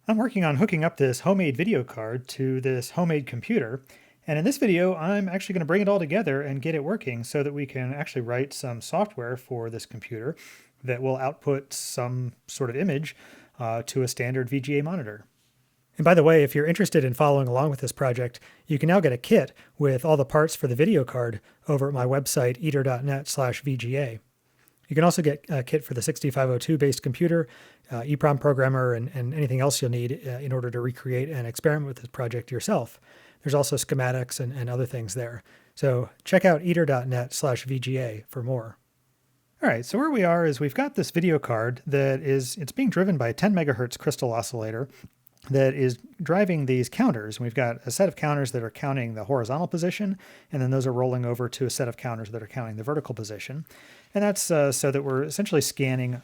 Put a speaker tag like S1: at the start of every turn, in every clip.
S1: I'm working on hooking up this homemade video card to this homemade computer. And in this video, I'm actually going to bring it all together and get it working so that we can actually write some software for this computer that will output some sort of image to a standard VGA monitor. And by the way, if you're interested in following along with this project, you can now get a kit with all the parts for the video card over at my website, eater.net/VGA. You can also get a kit for the 6502 based computer, EEPROM programmer, and anything else you'll need in order to recreate and experiment with this project yourself. There's also schematics and other things there. So check out eater.net/VGA for more. All right, so where we are is we've got this video card it's being driven by a 10 megahertz crystal oscillator that is driving these counters. And we've got a set of counters that are counting the horizontal position, and then those are rolling over to a set of counters that are counting the vertical position. And that's so that we're essentially scanning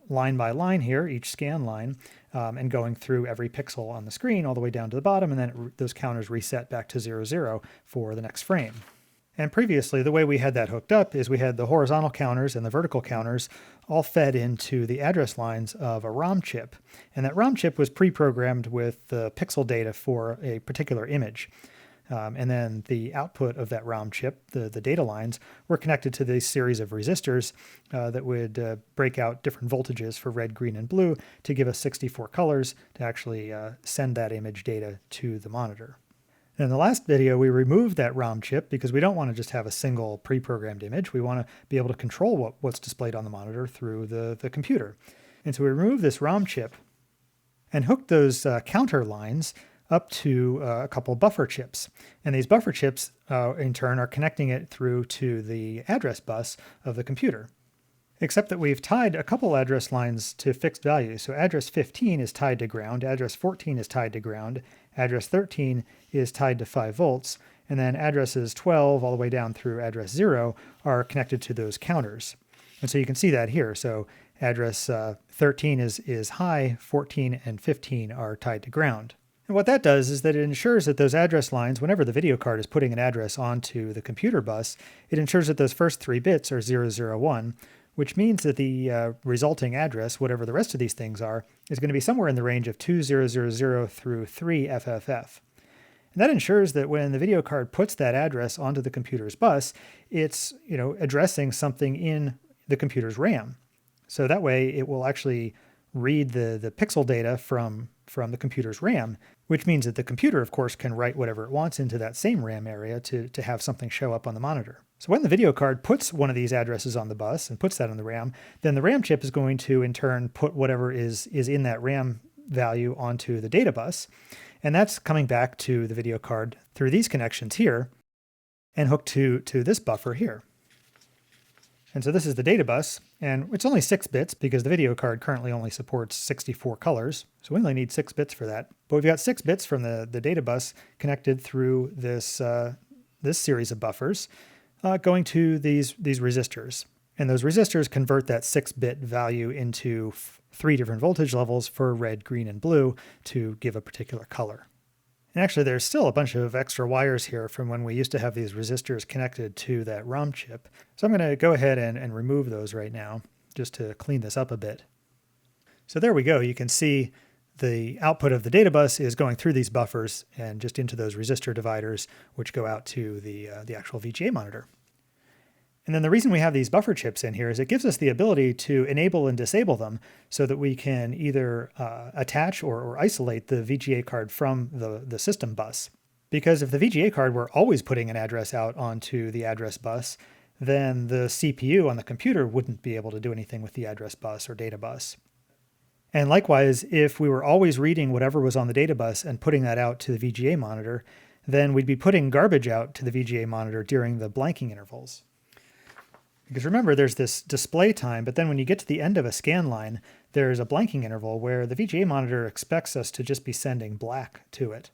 S1: line by line here, each scan line, and going through every pixel on the screen all the way down to the bottom, and then those counters reset back to 0, 0 for the next frame. And previously, the way we had that hooked up is we had the horizontal counters and the vertical counters all fed into the address lines of a ROM chip. And that ROM chip was pre-programmed with the pixel data for a particular image. And then the output of that ROM chip, the data lines, were connected to this series of resistors that would break out different voltages for red, green, and blue to give us 64 colors to actually send that image data to the monitor. In the last video, we removed that ROM chip because we don't want to just have a single pre-programmed image. We want to be able to control what's displayed on the monitor through the computer. And so we removed this ROM chip and hooked those counter lines up to a couple buffer chips. And these buffer chips, in turn, are connecting it through to the address bus of the computer. Except that we've tied a couple address lines to fixed values. So address 15 is tied to ground, address 14 is tied to ground, address 13 is tied to 5 volts, and then addresses 12 all the way down through address 0 are connected to those counters. And so you can see that here. So address 13 is high, 14 and 15 are tied to ground. And what that does is that it ensures that those address lines, whenever the video card is putting an address onto the computer bus, it ensures that those first 3 bits are 001, which means that the resulting address, whatever the rest of these things are, is going to be somewhere in the range of 2000 through 3FFF. And that ensures that when the video card puts that address onto the computer's bus, it's addressing something in the computer's RAM. So that way it will actually read the pixel data from the computer's RAM, which means that the computer, of course, can write whatever it wants into that same RAM area to have something show up on the monitor. So when the video card puts one of these addresses on the bus and puts that on the RAM, then the RAM chip is going to, in turn, put whatever is in that RAM value onto the data bus. And that's coming back to the video card through these connections here and hooked to this buffer here. And so this is the data bus, and it's only 6 bits because the video card currently only supports 64 colors. So we only need 6 bits for that. But we've got 6 bits from the data bus connected through this series of buffers going to these resistors. And those resistors convert that 6-bit value into 3 different voltage levels for red, green, and blue to give a particular color. And actually, there's still a bunch of extra wires here from when we used to have these resistors connected to that ROM chip. So I'm going to go ahead and remove those right now, just to clean this up a bit. So there we go. You can see the output of the data bus is going through these buffers and just into those resistor dividers, which go out to the actual VGA monitor. And then the reason we have these buffer chips in here is it gives us the ability to enable and disable them so that we can either attach or isolate the VGA card from the system bus. Because if the VGA card were always putting an address out onto the address bus, then the CPU on the computer wouldn't be able to do anything with the address bus or data bus. And likewise, if we were always reading whatever was on the data bus and putting that out to the VGA monitor, then we'd be putting garbage out to the VGA monitor during the blanking intervals. Because remember, there's this display time, but then when you get to the end of a scan line, there's a blanking interval where the VGA monitor expects us to just be sending black to it.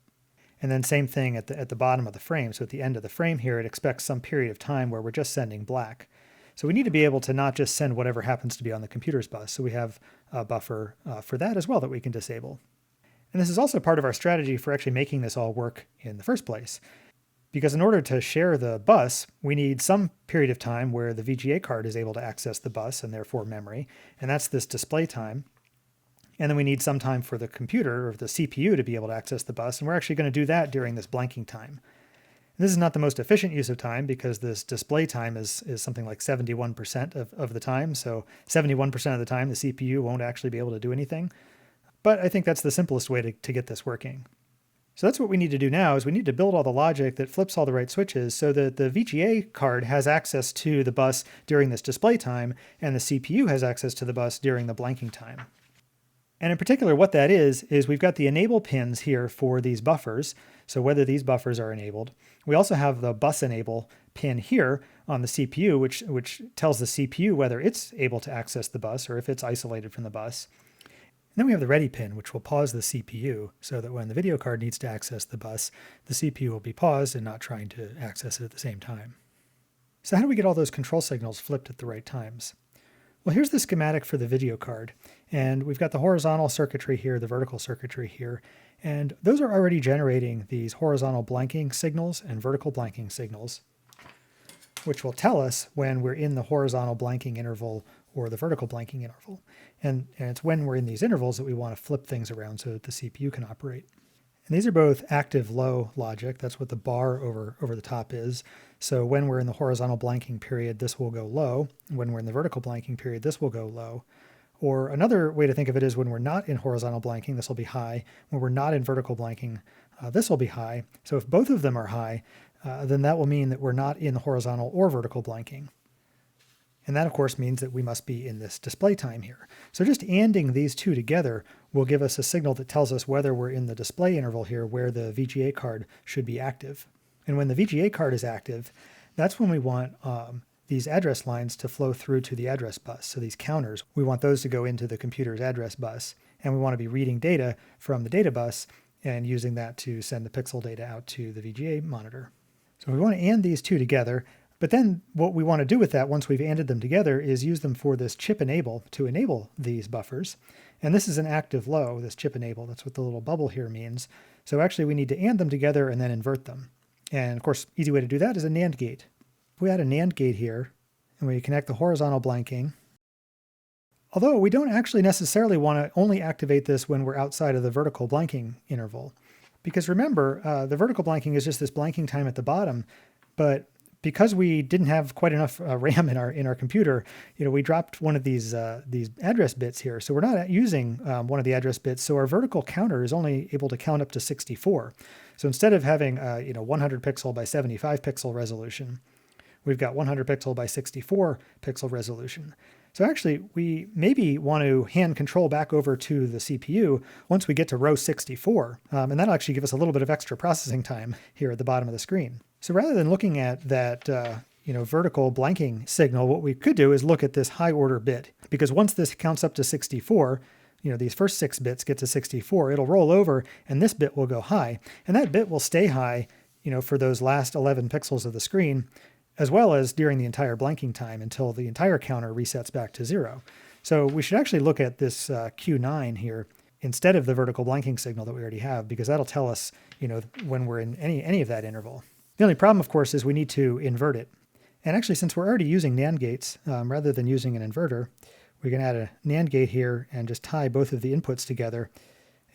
S1: And then same thing at the bottom of the frame. So at the end of the frame here, it expects some period of time where we're just sending black. So we need to be able to not just send whatever happens to be on the computer's bus. So we have a buffer for that as well that we can disable. And this is also part of our strategy for actually making this all work in the first place. Because in order to share the bus, we need some period of time where the VGA card is able to access the bus and therefore memory, and that's this display time. And then we need some time for the computer or the CPU to be able to access the bus. And we're actually going to do that during this blanking time. This is not the most efficient use of time because this display time is something like 71% of the time. So 71% of the time, the CPU won't actually be able to do anything. But I think that's the simplest way to get this working. So that's what we need to do now is we need to build all the logic that flips all the right switches so that the VGA card has access to the bus during this display time and the CPU has access to the bus during the blanking time. And in particular, what that is we've got the enable pins here for these buffers. So whether these buffers are enabled. We also have the bus enable pin here on the CPU, which tells the CPU whether it's able to access the bus or if it's isolated from the bus. And then we have the ready pin, which will pause the CPU so that when the video card needs to access the bus, the CPU will be paused and not trying to access it at the same time. So how do we get all those control signals flipped at the right times? Well, here's the schematic for the video card. And we've got the horizontal circuitry here, the vertical circuitry here. And those are already generating these horizontal blanking signals and vertical blanking signals, which will tell us when we're in the horizontal blanking interval or the vertical blanking interval. And it's when we're in these intervals that we want to flip things around so that the CPU can operate. And these are both active low logic. That's what the bar over the top is. So when we're in the horizontal blanking period, this will go low. When we're in the vertical blanking period, this will go low. Or another way to think of it is when we're not in horizontal blanking, this will be high. When we're not in vertical blanking, this will be high. So if both of them are high, then that will mean that we're not in the horizontal or vertical blanking. And that, of course, means that we must be in this display time here. So just anding these two together will give us a signal that tells us whether we're in the display interval here where the VGA card should be active. And when the VGA card is active, that's when we want these address lines to flow through to the address bus. So these counters, we want those to go into the computer's address bus. And we want to be reading data from the data bus and using that to send the pixel data out to the VGA monitor. So we want to and these two together. But then what we want to do with that once we've anded them together is use them for this chip enable to enable these buffers. And this is an active low, this chip enable. That's what the little bubble here means. So actually we need to and them together and then invert them. And of course, easy way to do that is a NAND gate. If we add a NAND gate here and we connect the horizontal blanking, although we don't actually necessarily want to only activate this when we're outside of the vertical blanking interval. Because remember, the vertical blanking is just this blanking time at the bottom, but because we didn't have quite enough RAM in our computer, we dropped one of these address bits here. So we're not using one of the address bits. So our vertical counter is only able to count up to 64. So instead of having 100 pixel by 75 pixel resolution, we've got 100 pixel by 64 pixel resolution. So actually, we maybe want to hand control back over to the CPU once we get to row 64. And that'll actually give us a little bit of extra processing time here at the bottom of the screen. So rather than looking at that vertical blanking signal, what we could do is look at this high order bit. Because once this counts up to 64, these first 6 bits get to 64, it'll roll over and this bit will go high. And that bit will stay high, for those last 11 pixels of the screen, as well as during the entire blanking time until the entire counter resets back to 0. So we should actually look at this Q9 here instead of the vertical blanking signal that we already have, because that'll tell us, when we're in any of that interval. The only problem, of course, is we need to invert it. And actually, since we're already using NAND gates, rather than using an inverter, we can add a NAND gate here and just tie both of the inputs together.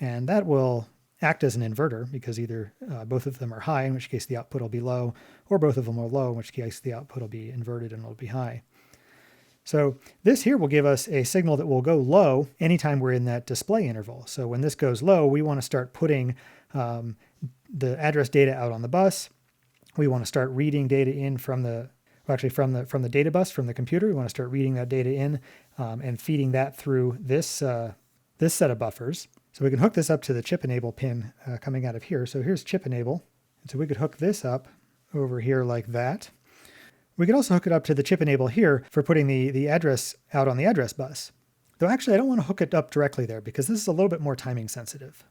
S1: And that will act as an inverter because either both of them are high, in which case the output will be low, or both of them are low, in which case the output will be inverted and it'll be high. So this here will give us a signal that will go low anytime we're in that display interval. So when this goes low, we want to start putting the address data out on the bus. We want to start reading data in from the data bus from the computer. We want to start reading that data in and feeding that through this set of buffers. So we can hook this up to the chip enable pin coming out of here. So here's chip enable. And so we could hook this up over here like that. We could also hook it up to the chip enable here for putting the address out on the address bus. Though actually I don't want to hook it up directly there because this is a little bit more timing sensitive.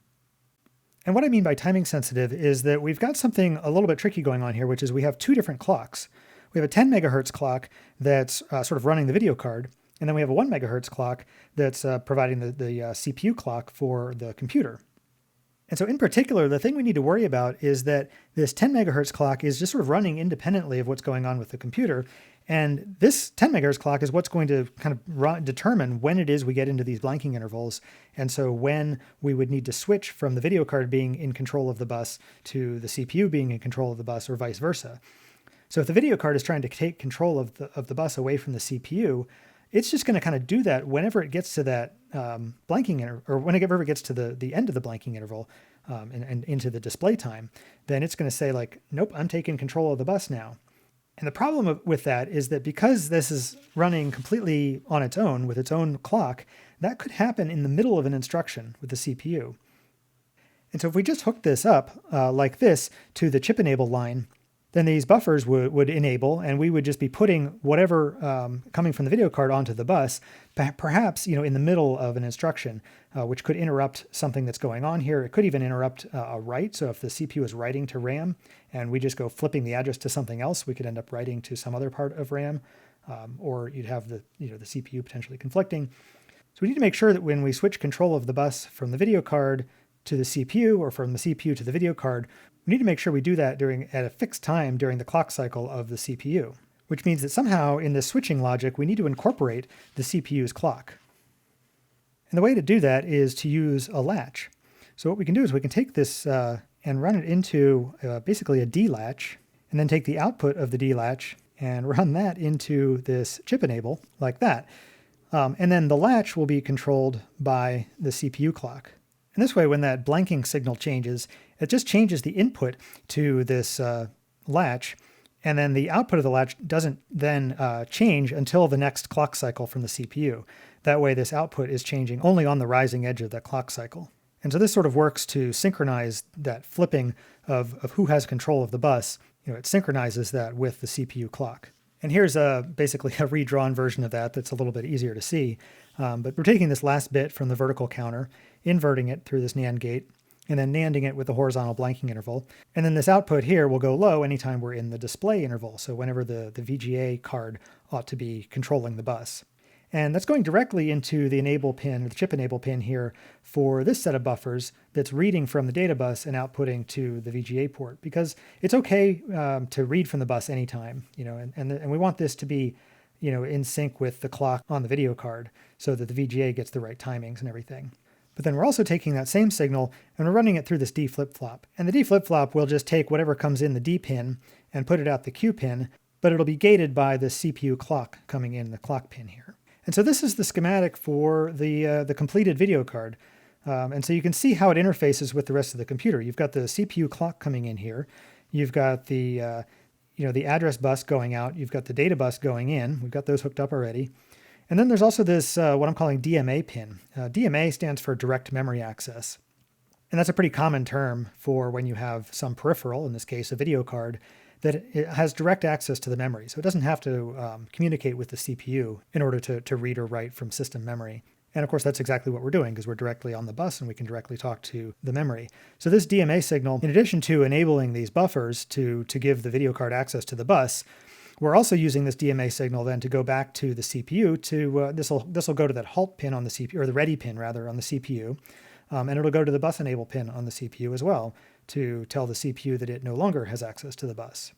S1: And what I mean by timing sensitive is that we've got something a little bit tricky going on here, which is we have 2 different clocks. We have a 10 megahertz clock that's sort of running the video card. And then we have a 1 megahertz clock that's providing the CPU clock for the computer. And so in particular, the thing we need to worry about is that this 10 megahertz clock is just sort of running independently of what's going on with the computer. And this 10 megahertz clock is what's going to kind of determine when it is we get into these blanking intervals. And so when we would need to switch from the video card being in control of the bus to the CPU being in control of the bus, or vice versa. So if the video card is trying to take control of the bus away from the CPU, it's just going to kind of do that whenever it gets to that blanking interval, or whenever it gets to the end of the blanking interval and into the display time. Then it's going to say like, nope, I'm taking control of the bus now. And the problem with that is that because this is running completely on its own with its own clock, that could happen in the middle of an instruction with the CPU. And so if we just hook this up like this to the chip enable line, then these buffers would enable, and we would just be putting whatever coming from the video card onto the bus, perhaps in the middle of an instruction, which could interrupt something that's going on here. It could even interrupt a write. So if the CPU is writing to RAM and we just go flipping the address to something else, we could end up writing to some other part of RAM, or you'd have the CPU potentially conflicting. So we need to make sure that when we switch control of the bus from the video card to the CPU, or from the CPU to the video card, we need to make sure we do that at a fixed time during the clock cycle of the CPU, which means that somehow in this switching logic, we need to incorporate the CPU's clock. And the way to do that is to use a latch. So what we can do is we can take this and run it into basically a D latch, and then take the output of the D latch and run that into this chip enable like that. And then the latch will be controlled by the CPU clock. And this way, when that blanking signal changes, it just changes the input to this latch, and then the output of the latch doesn't then change until the next clock cycle from the CPU. That way, this output is changing only on the rising edge of that clock cycle. And so this sort of works to synchronize that flipping of who has control of the bus. It synchronizes that with the CPU clock. And here's basically a redrawn version of that that's a little bit easier to see. But we're taking this last bit from the vertical counter, inverting it through this NAND gate, and then NANDing it with the horizontal blanking interval. And then this output here will go low anytime we're in the display interval, so whenever the VGA card ought to be controlling the bus. And that's going directly into the enable pin, or the chip enable pin here, for this set of buffers that's reading from the data bus and outputting to the VGA port, because it's okay to read from the bus anytime, and we want this to be in sync with the clock on the video card so that the VGA gets the right timings and everything. But then we're also taking that same signal and we're running it through this D flip-flop. And the D flip-flop will just take whatever comes in the D pin and put it out the Q pin, but it'll be gated by the CPU clock coming in the clock pin here. And so this is the schematic for the completed video card. And so you can see how it interfaces with the rest of the computer. You've got the CPU clock coming in here. You've got the the address bus going out. You've got the data bus going in. We've got those hooked up already. And then there's also this, what I'm calling DMA pin. DMA stands for direct memory access. And that's a pretty common term for when you have some peripheral, in this case a video card, that it has direct access to the memory. So it doesn't have to communicate with the CPU in order to read or write from system memory. And of course, that's exactly what we're doing, because we're directly on the bus and we can directly talk to the memory. So this DMA signal, in addition to enabling these buffers to give the video card access to the bus, we're also using this DMA signal then to go back to the CPU to, this will go to that halt pin on the CPU, or the ready pin rather, on the CPU. And it'll go to the bus enable pin on the CPU as well to tell the CPU that it no longer has access to the bus.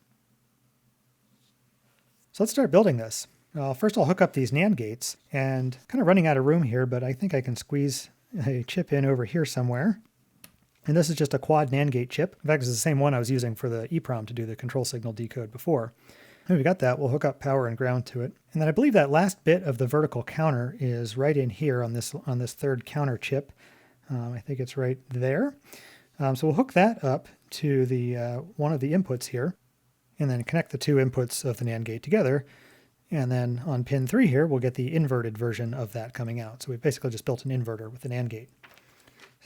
S1: So let's start building this. First I'll hook up these NAND gates, and kind of running out of room here, but I think I can squeeze a chip in over here somewhere. And this is just a quad NAND gate chip. In fact, it's the same one I was using for the EEPROM to do the control signal decode before. And we got that. We'll hook up power and ground to it. And then I believe that last bit of the vertical counter is right in here on this third counter chip. I think it's right there. So we'll hook that up to the one of the inputs here, and then connect the two inputs of the NAND gate together. And then on pin 3 here, we'll get the inverted version of that coming out. So we've basically just built an inverter with the NAND gate.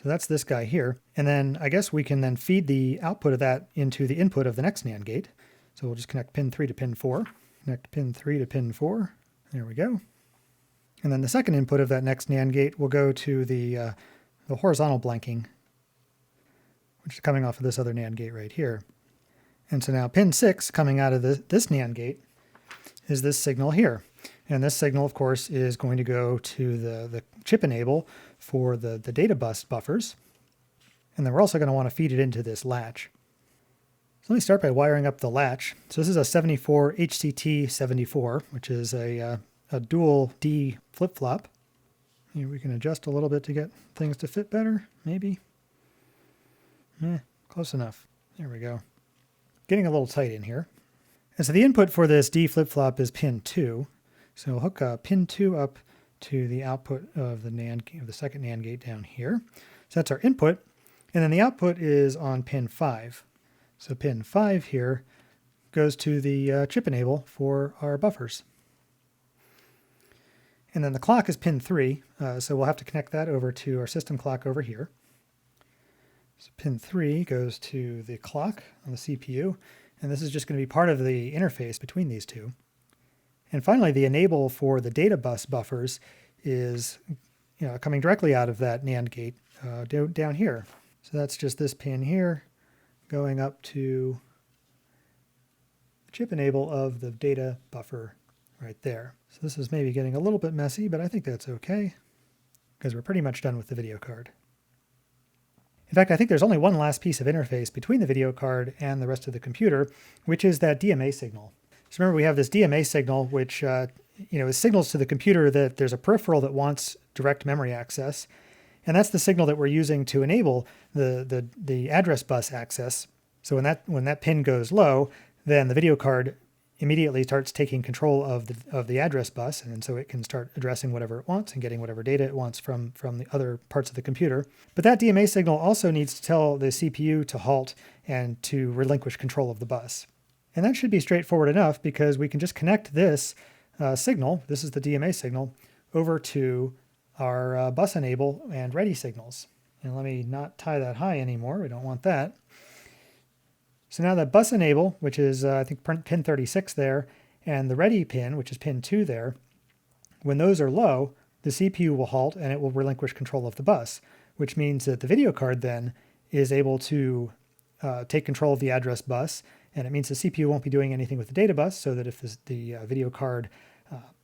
S1: So that's this guy here. And then I guess we can then feed the output of that into the input of the next NAND gate. So we'll just connect pin 3 to pin 4. Connect pin 3 to pin 4. There we go. And then the second input of that next NAND gate will go to the horizontal blanking, which is coming off of this other NAND gate right here. And so now pin 6 coming out of this NAND gate is this signal here. And this signal, of course, is going to go to the chip enable for the data bus buffers. And then we're also going to want to feed it into this latch. So let me start by wiring up the latch. So this is a 74 HCT 74, which is a dual D flip-flop. Here we can adjust a little bit to get things to fit better, maybe. Close enough. There we go. Getting a little tight in here. And so the input for this D flip-flop is pin 2. So we'll hook pin 2 up to the output of the second NAND gate down here. So that's our input. And then the output is on pin 5. So pin 5 here goes to the chip enable for our buffers. And then the clock is pin 3, so we'll have to connect that over to our system clock over here. So pin 3 goes to the clock on the CPU, and this is just going to be part of the interface between these two. And finally, the enable for the data bus buffers is coming directly out of that NAND gate down here. So that's just this pin here going up to the chip enable of the data buffer right there. So this is maybe getting a little bit messy, but I think that's okay because we're pretty much done with the video card. In fact, I think there's only one last piece of interface between the video card and the rest of the computer, which is that DMA signal. So remember, we have this DMA signal, which is signals to the computer that there's a peripheral that wants direct memory access, and that's the signal that we're using to enable the address bus access. So when that pin goes low, then the video card immediately starts taking control of the address bus, and so it can start addressing whatever it wants and getting whatever data it wants from the other parts of the computer. But that DMA signal also needs to tell the CPU to halt and to relinquish control of the bus. And that should be straightforward enough because we can just connect this signal, this is the DMA signal, over to our bus enable and ready signals. And let me not tie that high anymore, we don't want that. So now that bus enable, which is I think pin 36 there, and the ready pin, which is pin 2 there, when those are low, the CPU will halt and it will relinquish control of the bus, which means that the video card then is able to take control of the address bus, and it means the CPU won't be doing anything with the data bus, so that if the video card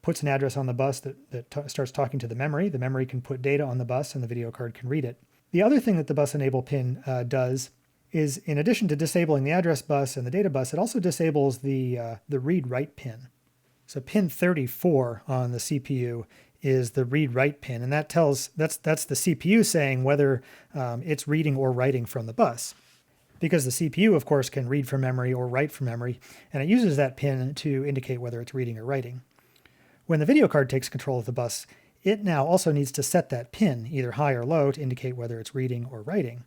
S1: puts an address on the bus that starts talking to the memory can put data on the bus and the video card can read it. The other thing that the bus enable pin does is, in addition to disabling the address bus and the data bus, it also disables the read-write pin. So pin 34 on the CPU is the read-write pin, and that's the CPU saying whether it's reading or writing from the bus. Because the CPU, of course, can read from memory or write from memory, and it uses that pin to indicate whether it's reading or writing. When the video card takes control of the bus, it now also needs to set that pin, either high or low, to indicate whether it's reading or writing.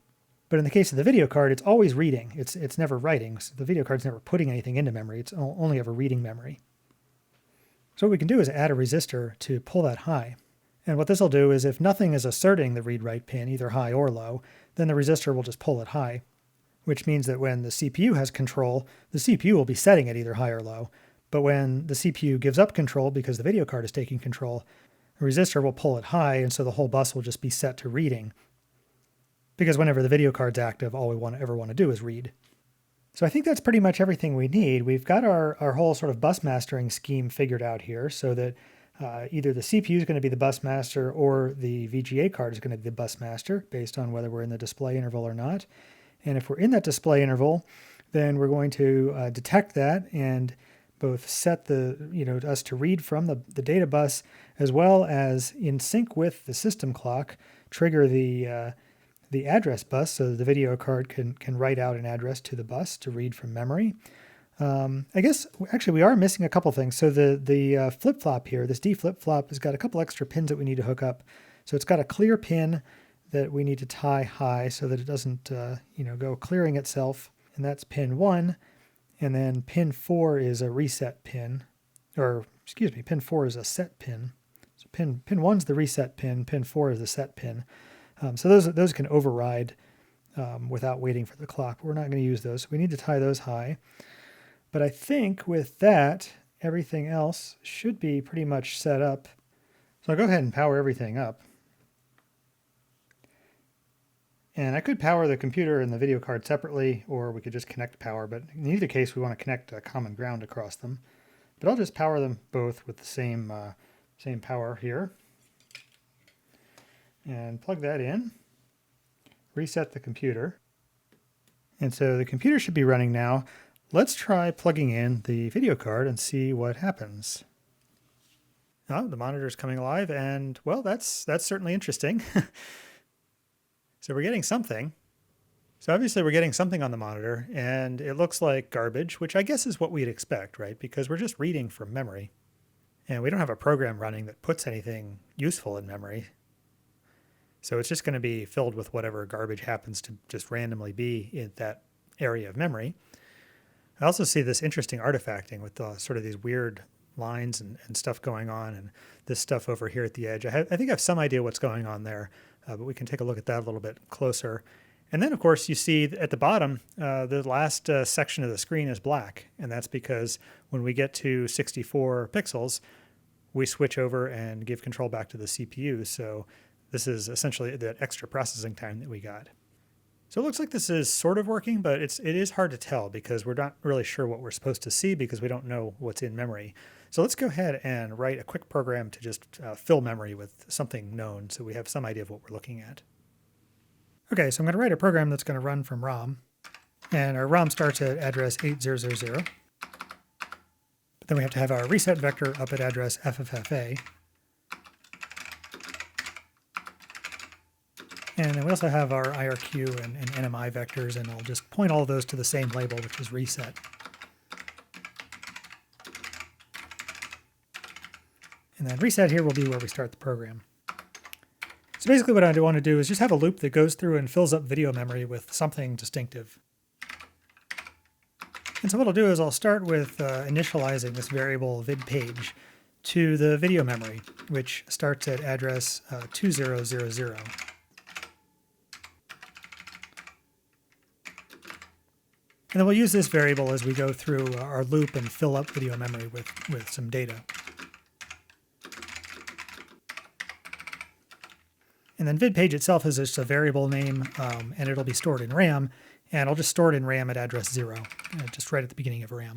S1: But in the case of the video card, it's always reading. It's never writing. So the video card's never putting anything into memory. It's only ever reading memory. So what we can do is add a resistor to pull that high. And what this will do is if nothing is asserting the read-write pin, either high or low, then the resistor will just pull it high, which means that when the CPU has control, the CPU will be setting it either high or low. But when the CPU gives up control because the video card is taking control, the resistor will pull it high, and so the whole bus will just be set to reading. Because whenever the video card's active, all we ever want to do is read. So I think that's pretty much everything we need. We've got our whole sort of bus mastering scheme figured out here so that either the CPU is going to be the bus master or the VGA card is going to be the bus master based on whether we're in the display interval or not. And if we're in that display interval, then we're going to detect that and both set us to read from the data bus as well as in sync with the system clock, trigger the address bus so that the video card can write out an address to the bus to read from memory. I guess actually we are missing a couple things. So the flip-flop here, this D flip-flop, has got a couple extra pins that we need to hook up. So it's got a clear pin that we need to tie high so that it doesn't go clearing itself, and that's pin 1. And then pin 4 is a reset pin, pin 4 is a set pin. So pin 1's the reset pin, pin 4 is the set pin. So those can override without waiting for the clock. We're not going to use those, so we need to tie those high. But I think with that, everything else should be pretty much set up. So I'll go ahead and power everything up. And I could power the computer and the video card separately, or we could just connect power, but in either case we want to connect a common ground across them. But I'll just power them both with the same power here. And plug that in, reset the computer, And so the computer should be running now. Let's try plugging in the video card and see what happens. Oh, the monitor is coming alive, and well, that's certainly interesting. So we're getting something. So obviously we're getting something on the monitor, and it looks like garbage, which I guess is what we'd expect, right? Because we're just reading from memory. And we don't have a program running that puts anything useful in memory. So it's just going to be filled with whatever garbage happens to just randomly be in that area of memory. I also see this interesting artifacting with sort of these weird lines and stuff going on, and this stuff over here at the edge. I think I have some idea what's going on there, but we can take a look at that a little bit closer. And then, of course, you see at the bottom, the last section of the screen is black, and that's because when we get to 64 pixels, we switch over and give control back to the CPU. So this is essentially that extra processing time that we got. So it looks like this is sort of working, but it is hard to tell because we're not really sure what we're supposed to see because we don't know what's in memory. So let's go ahead and write a quick program to just fill memory with something known so we have some idea of what we're looking at. Okay, so I'm going to write a program that's going to run from ROM. And our ROM starts at address 8000. But then we have to have our reset vector up at address FFFA. And then we also have our IRQ and NMI vectors, and I'll just point all of those to the same label, which is reset. And then reset here will be where we start the program. So basically what I want to do is just have a loop that goes through and fills up video memory with something distinctive. And so what I'll do is I'll start with initializing this variable vidPage to the video memory, which starts at address 2000. And then we'll use this variable as we go through our loop and fill up video memory with some data. And then vidPage itself is just a variable name, and it'll be stored in RAM. And I'll just store it in RAM at address 0, just right at the beginning of RAM.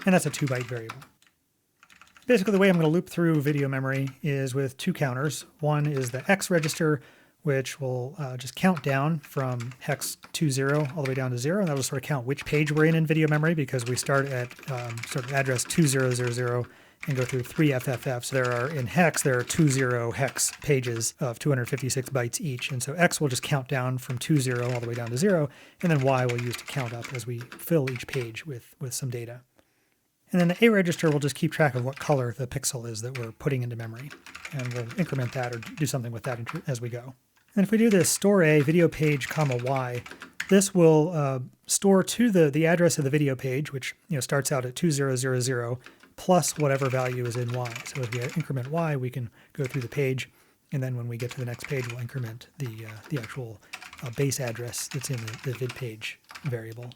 S1: And that's a 2-byte variable. Basically, the way I'm going to loop through video memory is with two counters. One is the X register, which will just count down from hex 20 all the way down to 0, and that'll sort of count which page we're in video memory because we start at sort of address 2000 and go through 3 FFF. So there are 20 hex pages of 256 bytes each, and so X will just count down from 20 all the way down to 0, and then Y we'll use to count up as we fill each page with some data. And then the A register will just keep track of what color the pixel is that we're putting into memory, and we'll increment that or do something with that as we go. And if we do this store A video page comma Y, this will store to the address of the video page, which starts out at 2000 plus whatever value is in Y. So if we increment Y, we can go through the page, and then when we get to the next page, we'll increment the actual base address that's in the vidPage variable.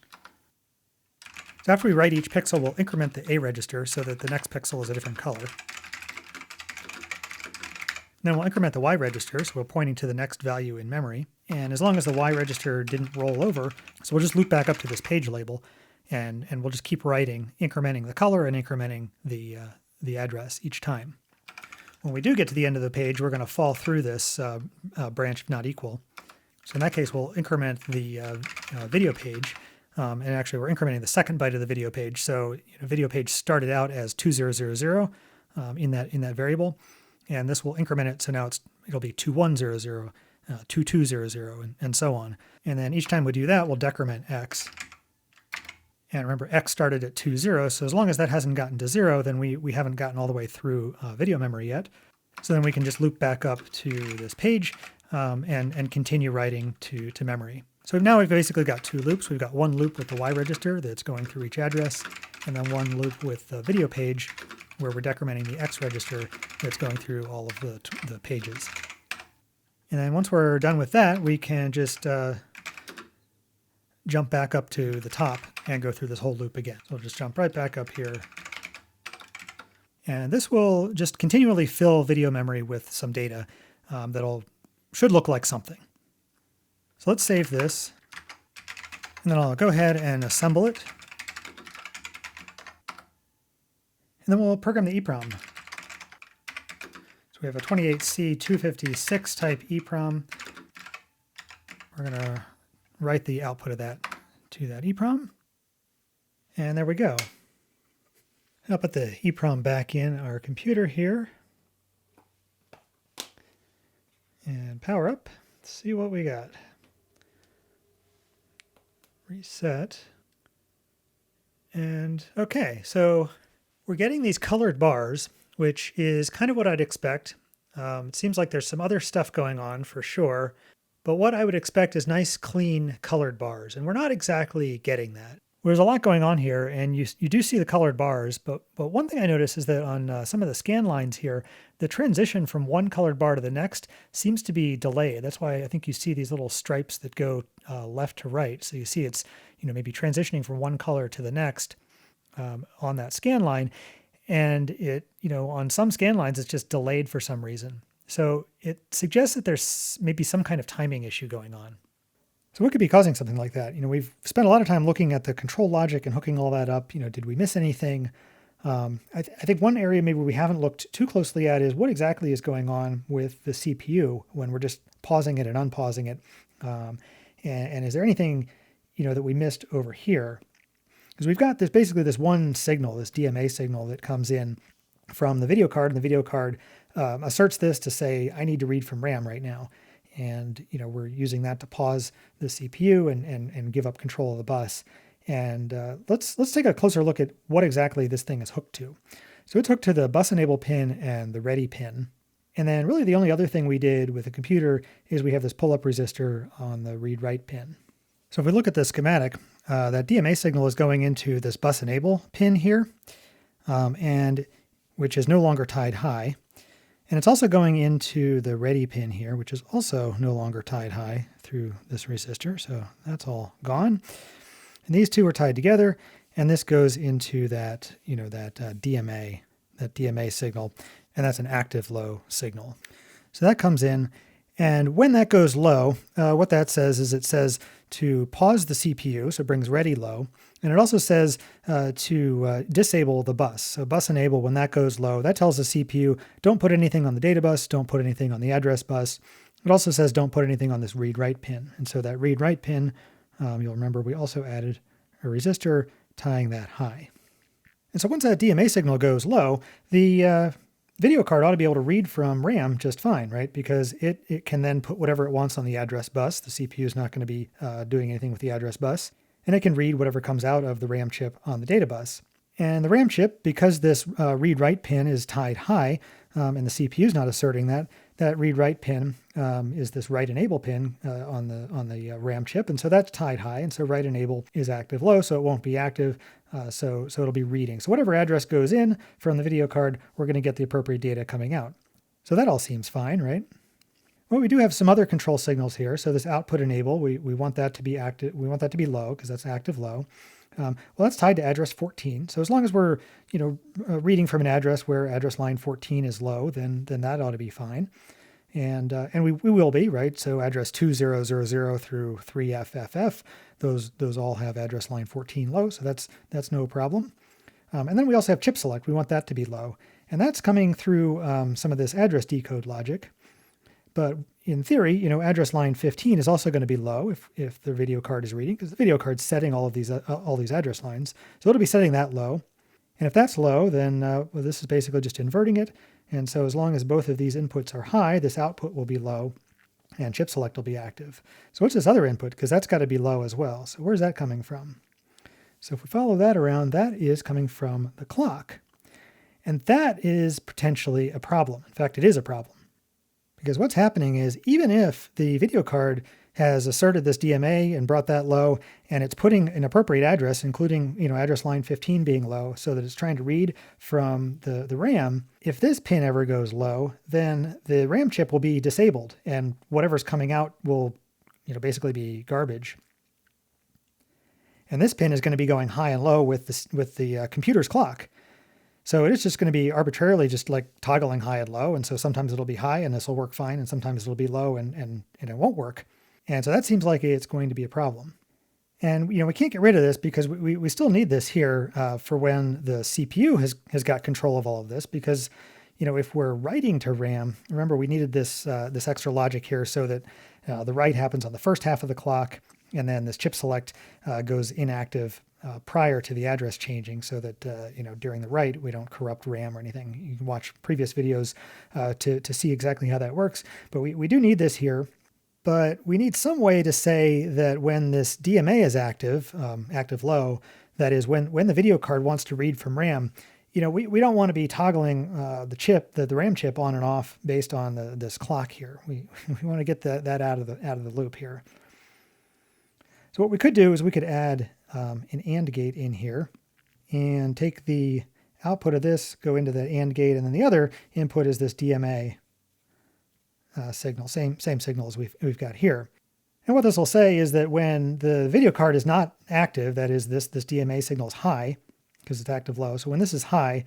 S1: So after we write each pixel, we'll increment the A register so that the next pixel is a different color. Then we'll increment the Y register, so we're pointing to the next value in memory. And as long as the Y register didn't roll over, so we'll just loop back up to this page label, and we'll just keep writing, incrementing the color and incrementing the address each time. When we do get to the end of the page, we're going to fall through this branch if not equal. So in that case, we'll increment the video page. And actually, we're incrementing the second byte of the video page. So video page started out as 2000 in that variable. And this will increment it, so now it'll be 2100, 2200, and so on. And then each time we do that, we'll decrement X. And remember, X started at 20, so as long as that hasn't gotten to 0, then we haven't gotten all the way through video memory yet. So then we can just loop back up to this page and continue writing to memory. So now we've basically got two loops. We've got one loop with the Y register that's going through each address, and then one loop with the video page where we're decrementing the X register that's going through all of the pages. And then once we're done with that, we can just jump back up to the top and go through this whole loop again. So we'll just jump right back up here. And this will just continually fill video memory with some data should look like something. So let's save this, and then I'll go ahead and assemble it. And then we'll program the EEPROM. So we have a 28C256 type EEPROM. We're going to write the output of that to that EEPROM. And there we go. I'll put the EEPROM back in our computer here. And power up. Let's see what we got. Reset. And okay, so we're getting these colored bars, which is kind of what I'd expect. It seems like there's some other stuff going on for sure, but what I would expect is nice, clean, colored bars, and we're not exactly getting that. There's a lot going on here, and you do see the colored bars, but one thing I noticed is that on some of the scan lines here, the transition from one colored bar to the next seems to be delayed. That's why I think you see these little stripes that go left to right. So you see it's maybe transitioning from one color to the next on that scan line, and it on some scan lines it's just delayed for some reason. So it suggests that there's maybe some kind of timing issue going on. So what could be causing something like that? We've spent a lot of time looking at the control logic and hooking all that up. Did we miss anything? I think one area maybe we haven't looked too closely at is what exactly is going on with the CPU when we're just pausing it and unpausing it. And is there anything, that we missed over here? Because we've got basically this one signal, this DMA signal that comes in from the video card, and the video card asserts this to say, I need to read from RAM right now. And, we're using that to pause the CPU and give up control of the bus. And let's take a closer look at what exactly this thing is hooked to. So it's hooked to the bus enable pin and the ready pin. And then really the only other thing we did with the computer is we have this pull-up resistor on the read-write pin. So if we look at the schematic, that DMA signal is going into this bus enable pin here, and which is no longer tied high. And it's also going into the ready pin here, which is also no longer tied high through this resistor. So that's all gone. And these two are tied together, and this goes into that, that DMA signal, and that's an active low signal. So that comes in, and when that goes low, what that says is it says to pause the CPU, so it brings ready low, and it also says to disable the bus. So bus enable, when that goes low, that tells the CPU, don't put anything on the data bus, don't put anything on the address bus. It also says don't put anything on this read-write pin. And so that read-write pin, you'll remember we also added a resistor tying that high. And so once that DMA signal goes low, the video card ought to be able to read from RAM just fine, right? Because it can then put whatever it wants on the address bus. The CPU is not going to be doing anything with the address bus. And it can read whatever comes out of the RAM chip on the data bus. And the RAM chip, because this read-write pin is tied high, and the CPU is not asserting that read-write pin is this write enable pin on the RAM chip, and so that's tied high, and so write enable is active low, so it won't be active, so it'll be reading. So whatever address goes in from the video card, we're going to get the appropriate data coming out. So that all seems fine, right? Well, we do have some other control signals here. So this output enable, we want that to be active. We want that to be low because that's active low. Well, that's tied to address 14. So as long as we're, reading from an address where address line 14 is low, then that ought to be fine. And we will be, right? So address 2000 through 3FFF, those all have address line 14 low. So that's no problem. And then we also have chip select. We want that to be low. And that's coming through some of this address decode logic. But in theory, address line 15 is also going to be low if the video card is reading, because the video card's setting all these address lines. So it'll be setting that low. And if that's low, then this is basically just inverting it. And so as long as both of these inputs are high, this output will be low and chip select will be active. So what's this other input? Because that's got to be low as well. So where's that coming from? So if we follow that around, that is coming from the clock. And that is potentially a problem. In fact, it is a problem. Because what's happening is even if the video card has asserted this DMA and brought that low, and it's putting an appropriate address, including address line 15 being low, so that it's trying to read from the RAM, if this pin ever goes low, then the RAM chip will be disabled, and whatever's coming out will basically be garbage. And this pin is going to be going high and low with the computer's clock. So it is just going to be arbitrarily just like toggling high and low. And so sometimes it'll be high and this will work fine. And sometimes it'll be low and it won't work. And so that seems like it's going to be a problem. And, we can't get rid of this because we still need this here for when the CPU has got control of all of this. Because, if we're writing to RAM, remember we needed this extra logic here so that the write happens on the first half of the clock and then this chip select goes inactive prior to the address changing, so that during the write we don't corrupt RAM or anything. You can watch previous videos to see exactly how that works. But we do need this here. But we need some way to say that when this DMA is active, active low, that is when the video card wants to read from RAM, we don't want to be toggling the RAM chip on and off based on this clock here. We want to get that out of the loop here. So what we could do is we could add an AND gate in here and take the output of this, go into the AND gate, and then the other input is this DMA signal, same signal as we've got here. And what this will say is that when the video card is not active, that is this DMA signal is high because it's active low. So when this is high,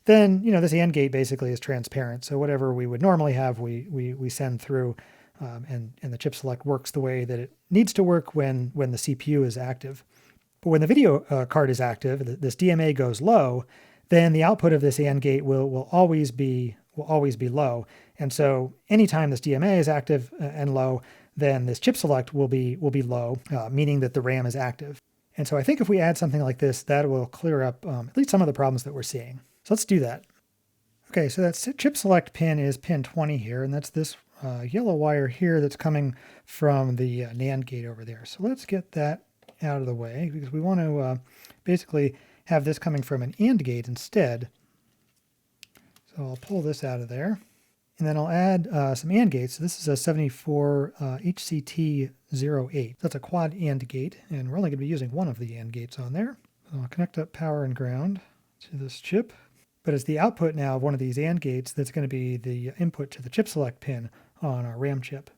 S1: then this AND gate basically is transparent. So whatever we would normally have, we send through, and the chip select works the way that it needs to work when the CPU is active. But when the video card is active, this DMA goes low, then the output of this AND gate will always be low. And so anytime this DMA is active and low, then this chip select will be low, meaning that the RAM is active. And so I think if we add something like this, that will clear up at least some of the problems that we're seeing. So let's do that. Okay, so that chip select pin is pin 20 here, and that's this yellow wire here that's coming from the NAND gate over there. So let's get that out of the way, because we want to basically have this coming from an AND gate instead. So I'll pull this out of there. And then I'll add some AND gates. So this is a 74 HCT08. That's a quad AND gate, and we're only going to be using one of the AND gates on there. So I'll connect up power and ground to this chip. But it's the output now of one of these AND gates that's going to be the input to the chip select pin on our RAM chip.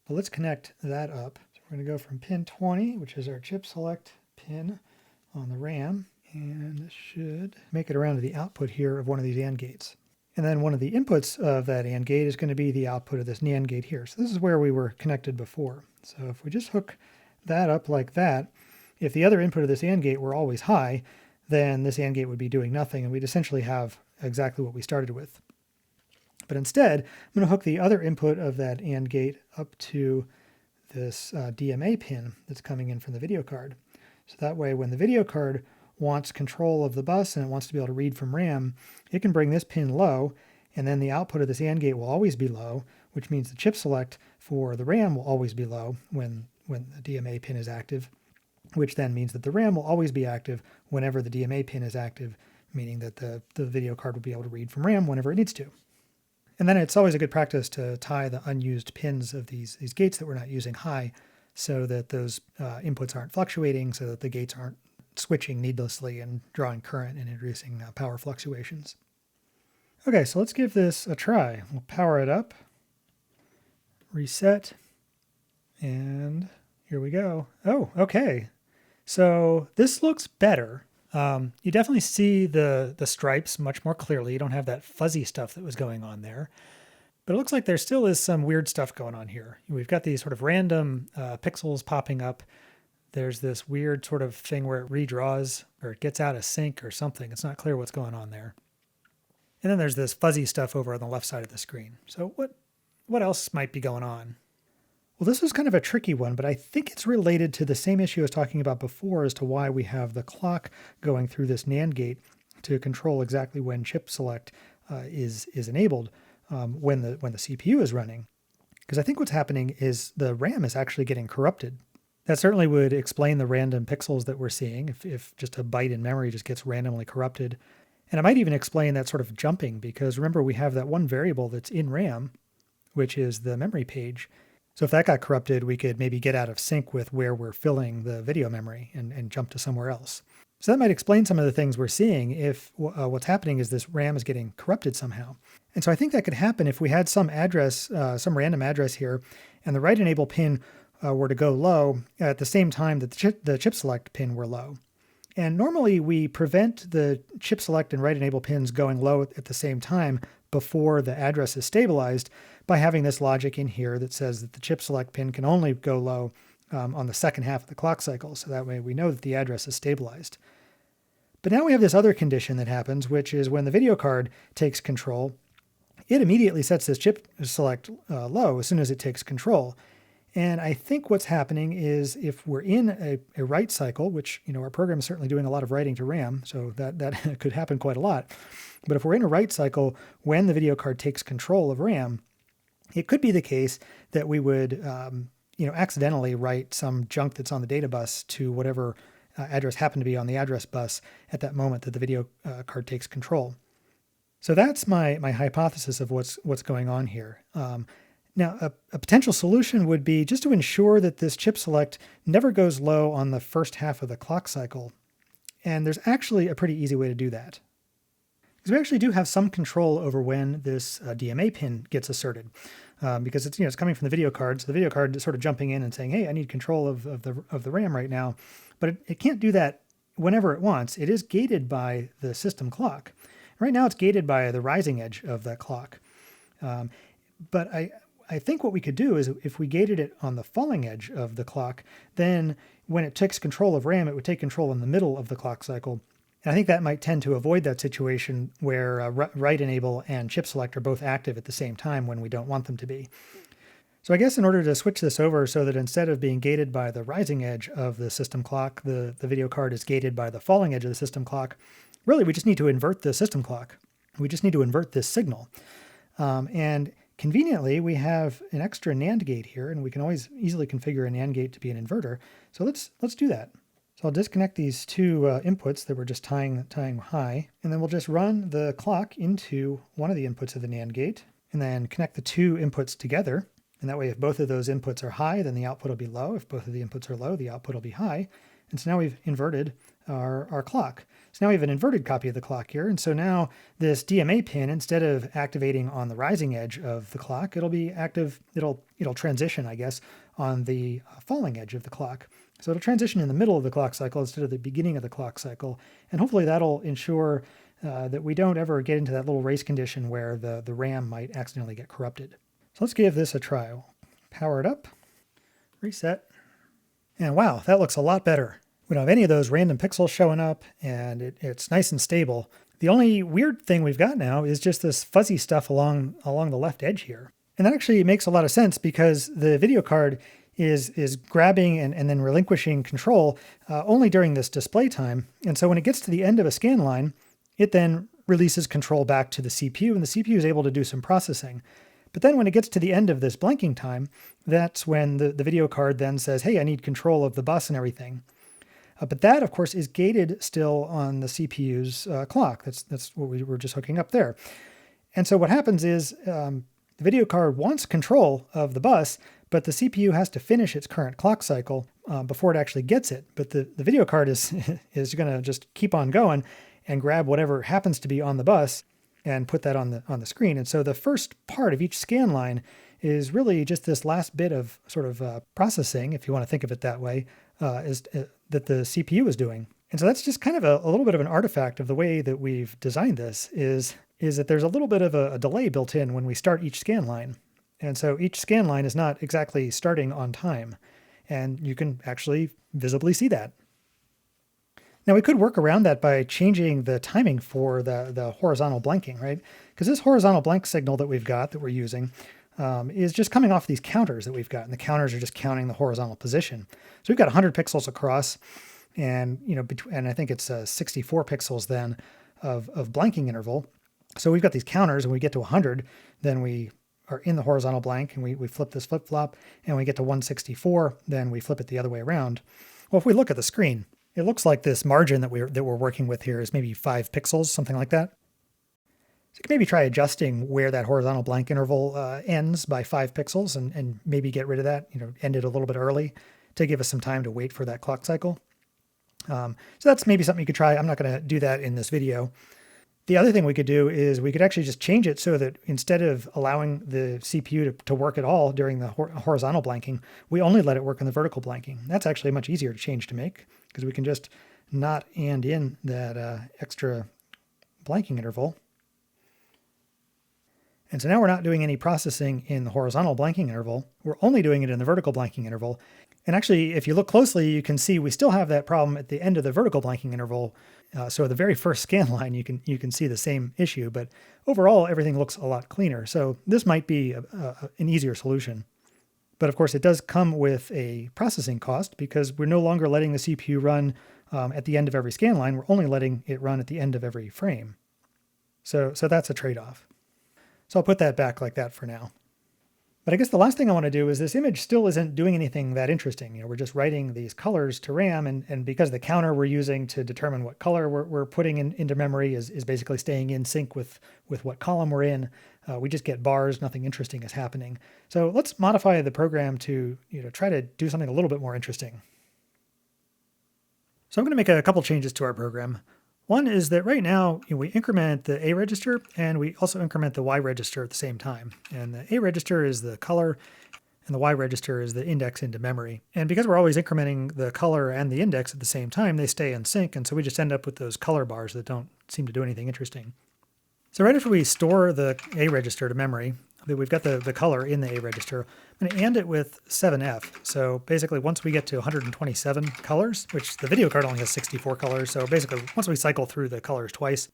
S1: So let's connect that up. So we're going to go from pin 20, which is our chip select pin on the RAM, and this should make it around to the output here of one of these AND gates. And then one of the inputs of that AND gate is going to be the output of this NAND gate here. So this is where we were connected before. So if we just hook that up like that, if the other input of this AND gate were always high, then this AND gate would be doing nothing, and we'd essentially have exactly what we started with. But instead, I'm going to hook the other input of that AND gate up to this DMA pin that's coming in from the video card. So that way, when the video card wants control of the bus and it wants to be able to read from RAM, it can bring this pin low, and then the output of this AND gate will always be low, which means the chip select for the RAM will always be low when the DMA pin is active, which then means that the RAM will always be active whenever the DMA pin is active, meaning that the video card will be able to read from RAM whenever it needs to. And then it's always a good practice to tie the unused pins of these gates that we're not using high, so that those inputs aren't fluctuating, so that the gates aren't switching needlessly and drawing current and introducing power fluctuations. Okay, so let's give this a try. We'll power it up, reset, and here we go. Oh, okay. So this looks better. You definitely see the stripes much more clearly. You don't have that fuzzy stuff that was going on there. But it looks like there still is some weird stuff going on here. We've got these sort of random pixels popping up. There's this weird sort of thing where it redraws or it gets out of sync or something. It's not clear what's going on there. And then there's this fuzzy stuff over on the left side of the screen. So what else might be going on? Well, this was kind of a tricky one, but I think it's related to the same issue I was talking about before as to why we have the clock going through this NAND gate to control exactly when chip select is enabled when the CPU is running. Because I think what's happening is the RAM is actually getting corrupted. That certainly would explain the random pixels that we're seeing if just a byte in memory just gets randomly corrupted. And it might even explain that sort of jumping, because remember we have that one variable that's in RAM, which is the memory page. So if that got corrupted, we could maybe get out of sync with where we're filling the video memory and jump to somewhere else. So that might explain some of the things we're seeing if what's happening is this RAM is getting corrupted somehow. And so I think that could happen if we had some address, some random address here, and the write enable pin were to go low at the same time that the chip select pin were low. And normally we prevent the chip select and write enable pins going low at the same time before the address is stabilized by having this logic in here that says that the chip select pin can only go low on the second half of the clock cycle. So that way we know that the address is stabilized. But now we have this other condition that happens, which is when the video card takes control, it immediately sets this chip select low as soon as it takes control. And I think what's happening is if we're in a write cycle, which, our program is certainly doing a lot of writing to RAM, so that could happen quite a lot. But if we're in a write cycle, when the video card takes control of RAM, it could be the case that we would, accidentally write some junk that's on the data bus to whatever address happened to be on the address bus at that moment that the video card takes control. So that's my hypothesis of what's going on here. Now, a potential solution would be just to ensure that this chip select never goes low on the first half of the clock cycle. And there's actually a pretty easy way to do that. Because we actually do have some control over when this DMA pin gets asserted. Because it's coming from the video card. So the video card is sort of jumping in and saying, hey, I need control of the RAM right now. But it can't do that whenever it wants. It is gated by the system clock. Right now it's gated by the rising edge of that clock. But I think what we could do is if we gated it on the falling edge of the clock, then when it takes control of RAM, it would take control in the middle of the clock cycle. And I think that might tend to avoid that situation where write enable and chip select are both active at the same time when we don't want them to be. So I guess in order to switch this over so that instead of being gated by the rising edge of the system clock, the video card is gated by the falling edge of the system clock, really we just need to invert the system clock. We just need to invert this signal. And conveniently, we have an extra NAND gate here, and we can always easily configure a NAND gate to be an inverter. So let's do that. So I'll disconnect these two inputs that we're just tying high, and then we'll just run the clock into one of the inputs of the NAND gate, and then connect the two inputs together. And that way, if both of those inputs are high, then the output will be low. If both of the inputs are low, the output will be high. And so now we've inverted our clock. So now we have an inverted copy of the clock here. And so now this DMA pin, instead of activating on the rising edge of the clock, it'll be active, it'll transition, I guess, on the falling edge of the clock. So it'll transition in the middle of the clock cycle instead of the beginning of the clock cycle. And hopefully that'll ensure that we don't ever get into that little race condition where the RAM might accidentally get corrupted. So let's give this a try. We'll power it up, reset, and wow, that looks a lot better. We don't have any of those random pixels showing up, and it's nice and stable. The only weird thing we've got now is just this fuzzy stuff along the left edge here. And that actually makes a lot of sense because the video card is grabbing and then relinquishing control only during this display time. And so when it gets to the end of a scan line, it then releases control back to the CPU, and the CPU is able to do some processing. But then when it gets to the end of this blanking time, that's when the video card then says, hey, I need control of the bus and everything. But that, of course, is gated still on the CPU's clock. That's what we were just hooking up there. And so what happens is the video card wants control of the bus, but the CPU has to finish its current clock cycle before it actually gets it. But the video card is going to just keep on going and grab whatever happens to be on the bus and put that on the screen. And so the first part of each scan line is really just this last bit of sort of processing, if you want to think of it that way, that the CPU is doing. And so that's just kind of a little bit of an artifact of the way that we've designed this is that there's a little bit of a delay built in when we start each scan line. And so each scan line is not exactly starting on time. And you can actually visibly see that. Now we could work around that by changing the timing for the horizontal blanking, right? Because this horizontal blank signal that we've got that we're using is just coming off these counters that we've got, and the counters are just counting the horizontal position. So we've got 100 pixels across, and and I think it's 64 pixels then of blanking interval. So we've got these counters, and we get to 100, then we are in the horizontal blank, and we flip this flip-flop, and we get to 164, then we flip it the other way around. Well, if we look at the screen, it looks like this margin that we're working with here is maybe 5 pixels, something like that. So you can maybe try adjusting where that horizontal blank interval ends by 5 pixels and maybe get rid of that, end it a little bit early to give us some time to wait for that clock cycle. So that's maybe something you could try. I'm not going to do that in this video. The other thing we could do is we could actually just change it so that instead of allowing the CPU to work at all during the horizontal blanking, we only let it work in the vertical blanking. That's actually much easier to change to make because we can just not and in that extra blanking interval. And so now we're not doing any processing in the horizontal blanking interval. We're only doing it in the vertical blanking interval. And actually, if you look closely, you can see we still have that problem at the end of the vertical blanking interval. So the very first scan line, you can see the same issue, but overall, everything looks a lot cleaner. So this might be an easier solution. But of course, it does come with a processing cost because we're no longer letting the CPU run at the end of every scan line. We're only letting it run at the end of every frame. So that's a trade-off. So I'll put that back like that for now. But I guess the last thing I want to do is this image still isn't doing anything that interesting. We're just writing these colors to RAM, and because the counter we're using to determine what color we're putting into memory is basically staying in sync with what column we're in, we just get bars, nothing interesting is happening. So let's modify the program to try to do something a little bit more interesting. So I'm going to make a couple changes to our program. One is that right now we increment the A register and we also increment the Y register at the same time. And the A register is the color and the Y register is the index into memory. And because we're always incrementing the color and the index at the same time, they stay in sync. And so we just end up with those color bars that don't seem to do anything interesting. So right after we store the A register to memory, we've got the color in the A register. I'm going to AND it with 7F. So basically once we get to 127 colors, which the video card only has 64 colors, so basically once we cycle through the colors twice,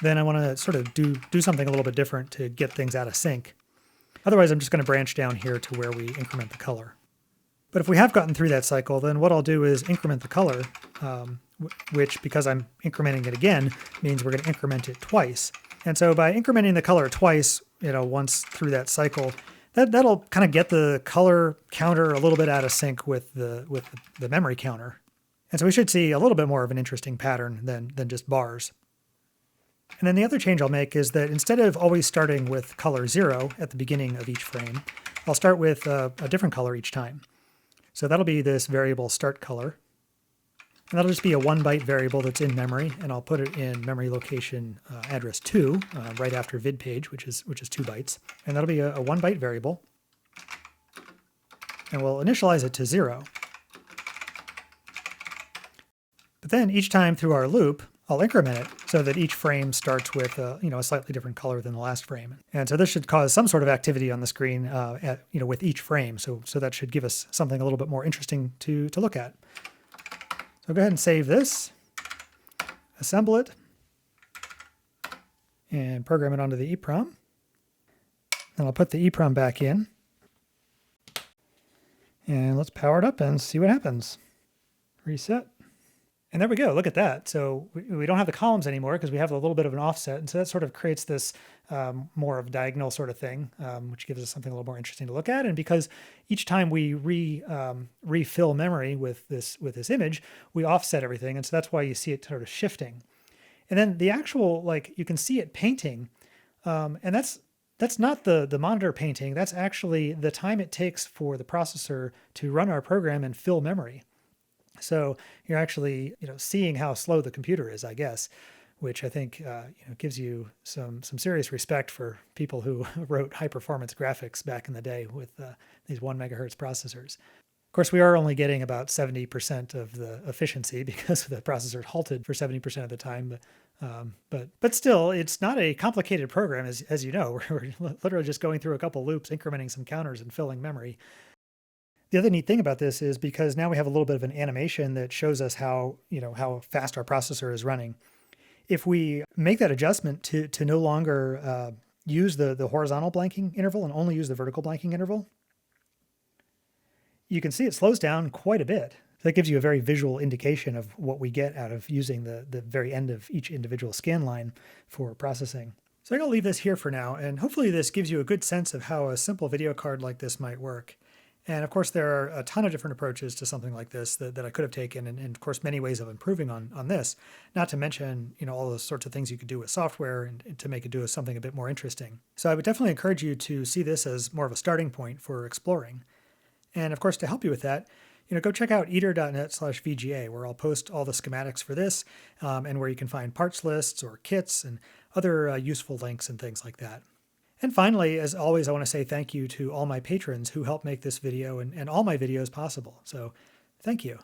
S1: then I want to sort of do something a little bit different to get things out of sync. Otherwise I'm just going to branch down here to where we increment the color. But if we have gotten through that cycle, then what I'll do is increment the color, which because I'm incrementing it again, means we're going to increment it twice. And so by incrementing the color twice, once through that cycle, that'll kind of get the color counter a little bit out of sync with the memory counter. And so we should see a little bit more of an interesting pattern than just bars. And then the other change I'll make is that instead of always starting with color 0 at the beginning of each frame, I'll start with a different color each time. So that'll be this variable start color. And that'll just be a 1-byte variable that's in memory, and I'll put it in memory location address 2, right after vid page, which is 2 bytes. And that'll be a 1-byte variable. And we'll initialize it to 0. But then each time through our loop, I'll increment it so that each frame starts with a slightly different color than the last frame. And so this should cause some sort of activity on the screen with each frame. So that should give us something a little bit more interesting to look at. So go ahead and save this, assemble it, and program it onto the EEPROM. Then I'll put the EEPROM back in. And let's power it up and see what happens. Reset. And there we go. Look at that. So we don't have the columns anymore because we have a little bit of an offset. And so that sort of creates this more of a diagonal sort of thing, which gives us something a little more interesting to look at. And because each time we refill memory with this image, we offset everything. And so that's why you see it sort of shifting. And then the actual, you can see it painting. And that's not the monitor painting. That's actually the time it takes for the processor to run our program and fill memory. So you're actually, seeing how slow the computer is, I guess, which I think, gives you some serious respect for people who wrote high-performance graphics back in the day with these 1 megahertz processors. Of course, we are only getting about 70% of the efficiency because the processor halted for 70% of the time. But still, it's not a complicated program, as you know. We're literally just going through a couple loops, incrementing some counters, and filling memory. The other neat thing about this is because now we have a little bit of an animation that shows us how fast our processor is running. If we make that adjustment to no longer use the horizontal blanking interval and only use the vertical blanking interval, you can see it slows down quite a bit. That gives you a very visual indication of what we get out of using the very end of each individual scan line for processing. So I'm going to leave this here for now, and hopefully this gives you a good sense of how a simple video card like this might work. And of course, there are a ton of different approaches to something like this that I could have taken, and of course, many ways of improving on this, not to mention, all the sorts of things you could do with software and to make it do something a bit more interesting. So I would definitely encourage you to see this as more of a starting point for exploring. And of course, to help you with that, go check out eater.net/VGA, where I'll post all the schematics for this, and where you can find parts lists or kits and other useful links and things like that. And finally, as always, I want to say thank you to all my patrons who help make this video and all my videos possible. So thank you.